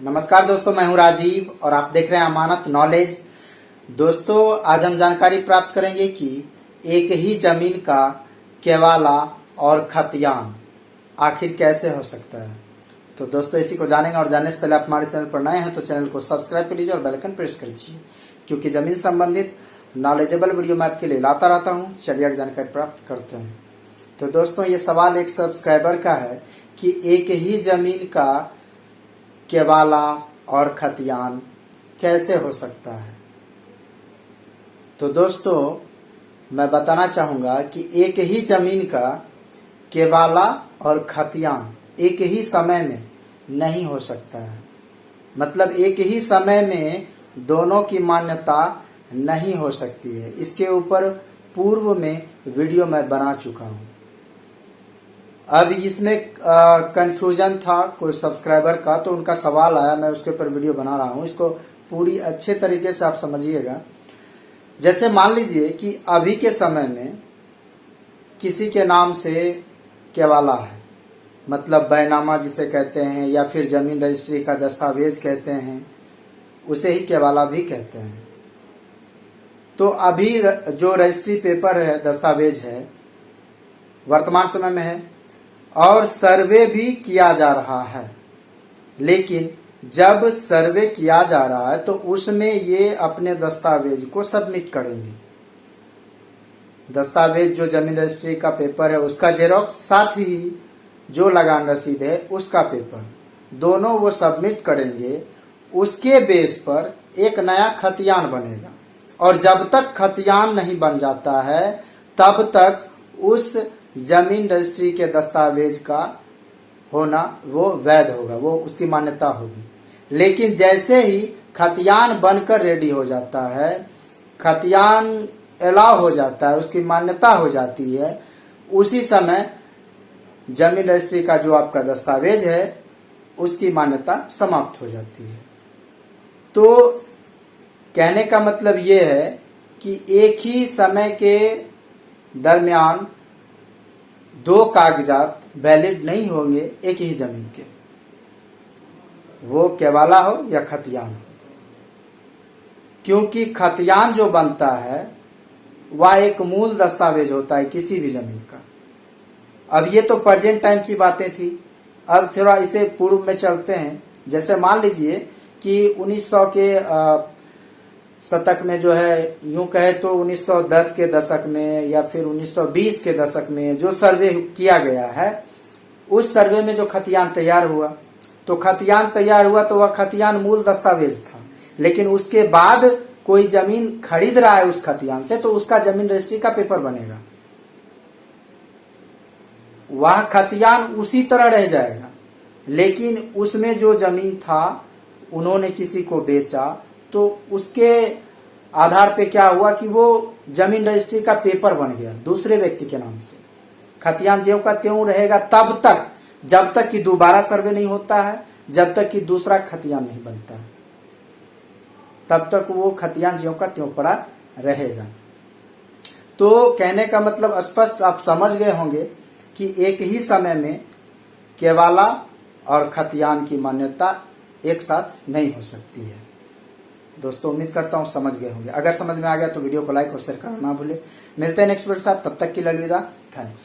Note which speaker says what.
Speaker 1: नमस्कार दोस्तों, मैं हूं राजीव और आप देख रहे हैं अमानत नॉलेज। दोस्तों, आज हम जानकारी प्राप्त करेंगे कि एक ही जमीन का केवाला और खतियान आखिर कैसे हो सकता है। तो दोस्तों, इसी को जानेंगे और जानने से पहले आप हमारे चैनल पर नए हैं तो चैनल को सब्सक्राइब कर लीजिए और बेल आइकन प्रेस कर लीजिए, क्योंकि जमीन संबंधित नॉलेजेबल वीडियो मैं आपके लिए लाता रहता हूँ। चलिए आगे जानकारी प्राप्त करते हैं। तो दोस्तों, ये सवाल एक सब्सक्राइबर का है कि एक ही जमीन का केवाला और खतियान कैसे हो सकता है। तो दोस्तों, मैं बताना चाहूंगा कि एक ही जमीन का केवाला और खतियान एक ही समय में नहीं हो सकता है। मतलब एक ही समय में दोनों की मान्यता नहीं हो सकती है। इसके ऊपर पूर्व में वीडियो मैं बना चुका हूं। अब इसमें कंफ्यूजन था कोई सब्सक्राइबर का, तो उनका सवाल आया, मैं उसके ऊपर वीडियो बना रहा हूं। इसको पूरी अच्छे तरीके से आप समझिएगा। जैसे मान लीजिए कि अभी के समय में किसी के नाम से केवाला है, मतलब बैनामा जिसे कहते हैं, या फिर जमीन रजिस्ट्री का दस्तावेज कहते हैं, उसे ही केवाला भी कहते हैं। तो अभी जो रजिस्ट्री पेपर है, दस्तावेज है, वर्तमान समय में है और सर्वे भी किया जा रहा है। लेकिन जब सर्वे किया जा रहा है तो उसमें ये अपने दस्तावेज को सबमिट करेंगे। दस्तावेज जो जमीन रजिस्ट्री का पेपर है उसका जेरॉक्स, साथ ही जो लगान रसीद है उसका पेपर, दोनों वो सबमिट करेंगे। उसके बेस पर एक नया खतियान बनेगा और जब तक खतियान नहीं बन जाता है तब तक उस जमीन रजिस्ट्री के दस्तावेज का होना वो वैध होगा, वो उसकी मान्यता होगी। लेकिन जैसे ही खतियान बनकर रेडी हो जाता है, खतियान अलाउ हो जाता है, उसकी मान्यता हो जाती है, उसी समय जमीन रजिस्ट्री का जो आपका दस्तावेज है उसकी मान्यता समाप्त हो जाती है। तो कहने का मतलब ये है कि एक ही समय के दरमियान दो कागजात वैलिड नहीं होंगे एक ही जमीन के, वो केवाला हो या खतियान हो। क्योंकि खतियान जो बनता है वह एक मूल दस्तावेज होता है किसी भी जमीन का। अब ये तो प्रेजेंट टाइम की बातें थी, अब थोड़ा इसे पूर्व में चलते हैं। जैसे मान लीजिए कि 1900 के शतक में जो है, यूं कहे तो 1910 के दशक में या फिर 1920 के दशक में जो सर्वे किया गया है, उस सर्वे में जो खतियान तैयार हुआ, तो खतियान तैयार हुआ तो वह खतियान मूल दस्तावेज था। लेकिन उसके बाद कोई जमीन खरीद रहा है उस खतियान से, तो उसका जमीन रजिस्ट्री का पेपर बनेगा, वह खतियान उसी तरह रह जाएगा। लेकिन उसमें जो जमीन था उन्होंने किसी को बेचा, तो उसके आधार पे क्या हुआ कि वो जमीन रजिस्ट्री का पेपर बन गया दूसरे व्यक्ति के नाम से। खतियान ज्यों का त्यों रहेगा तब तक, जब तक कि दोबारा सर्वे नहीं होता है, जब तक कि दूसरा खतियान नहीं बनता है, तब तक वो खतियान ज्यों का त्यों पड़ा रहेगा। तो कहने का मतलब स्पष्ट आप समझ गए होंगे कि एक ही समय में केवाला और खतियान की मान्यता एक साथ नहीं हो सकती है। दोस्तों, उम्मीद करता हूं समझ गए होंगे। अगर समझ में आ गया तो वीडियो को लाइक और शेयर करना ना भूले। मिलते हैं नेक्स्ट वीडियो के साथ, तब तक के लिए अलविदा। थैंक्स।